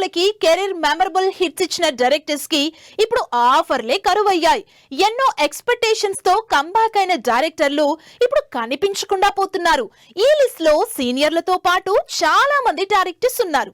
కాలానికి career memorable hits ఇచ్చిన directors కి ఇప్పుడు ఆఫర్లే కరువయ్యాయి. ఎన్నో ఎక్స్పెక్టేషన్స్ తో కంబ్యాక్ అయిన డైరెక్టర్లు ఇప్పుడు కనిపించకుండా పోతున్నారు. ఈ లిస్ట్ లో సీనియర్లతో పాటు చాలా మంది డైరెక్టర్స్ ఉన్నారు.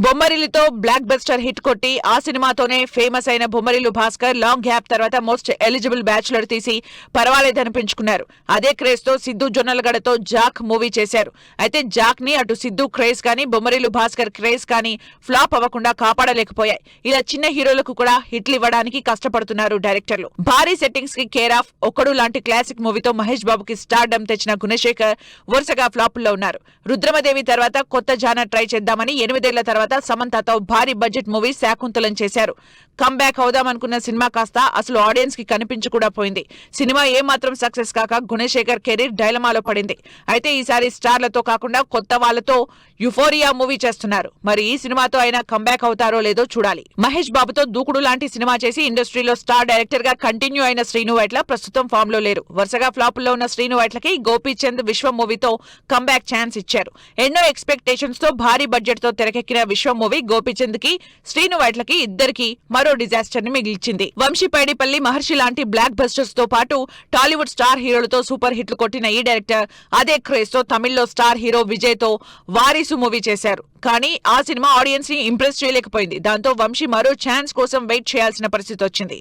బొమ్మరిల్లుతో బ్లాక్ బస్టర్ హిట్ కొట్టి ఆ సినిమాతోనే ఫేమస్ అయిన బొమ్మరిల్లు భాస్కర్ లాంగ్ గ్యాప్ తర్వాత మోస్ట్ ఎలిజిబుల్ బ్యాచులర్ తీసి పర్వాలేదనిపించుకున్నారు. అదే క్రేజ్ తో సిద్ధు జొన్నలగడతో జాక్ మూవీ చేశారు. అయితే జాక్ ని అటు సిద్ధు క్రేజ్ కానీ బొమ్మరిల్లు భాస్కర్ క్రేజ్ కానీ ఫ్లాప్ అవ్వకుండా కాపాడలేకపోయాయి. ఇలా చిన్న హీరోలకు కూడా హిట్లు ఇవ్వడానికి కష్టపడుతున్నారు డైరెక్టర్లు. భారీ సెట్టింగ్స్ కి కేర్ ఆఫ్, ఒక్కడు లాంటి క్లాసిక్ మూవీతో మహేష్ బాబుకి స్టార్డమ్ తెచ్చిన గుణశేఖర్ వరుసగా ఫ్లాపుల్లో ఉన్నారు. రుద్రమదేవి తర్వాత కొత్త జానర్ ట్రై చేద్దామని 8 ఏళ్ల తర్వాత సమంతతో భారీ బడ్జెట్ మూవీ శాకుంతలం చేశారు. కంబ్యాక్ అవుదామనుకున్న సినిమా కాస్త అసలు ఆడియన్స్ కి కనిపించకుండా పోయింది. సినిమా ఏమాత్రం సక్సెస్ కాక గుణశేఖర్ కెరీర్ డైలమాలో పడింది. అయితే ఈసారి స్టార్లతో కాకుండా కొత్త వాళ్లతో యుఫోరియా మూవీ చేస్తున్నారు. మరి ఈ సినిమాతో అయినా కంబ్యాక్ అవుతారో లేదో చూడాలి. మహేష్ బాబుతో దూకుడు లాంటి సినిమా చేసి ఇండస్ట్రీలో స్టార్ డైరెక్టర్ గా కంటిన్యూ అయిన శ్రీను వైట్ల ప్రస్తుతం ఫామ్ లో లేరు. వరుసగా ఫ్లాపుల్లో ఉన్న శ్రీను వైట్లకి గోపీచంద్ విశ్వం మూవీతో కంబ్యాక్ ఛాన్స్ ఇచ్చారు. ఎన్నో ఎక్స్పెక్టేషన్స్ తో భారీ బడ్జెట్ తో తెరకెక్కిన విశ్వం మూవీ గోపీచంద్ కి శ్రీను వైట్లకి ఇద్దరికి మరో డిజాస్టర్ ని మిగిల్చింది. వంశీ పైడిపల్లి, మహర్షి లాంటి బ్లాక్ బస్టర్స్ తో పాటు టాలీవుడ్ స్టార్ హీరోలతో సూపర్ హిట్లు కొట్టిన ఈ డైరెక్టర్ అదే క్రేజ్ తో తమిళ్లో స్టార్ హీరో విజయ్ తో వారీసు మూవీ చేశారు. కానీ ఆ సినిమా ఆడియన్స్ ని ఇంప్రెస్ చేయలేకపోయింది. దాంతో వంశీ మరో ఛాన్స్ కోసం వెయిట్ చేయాల్సిన పరిస్థితి వచ్చింది.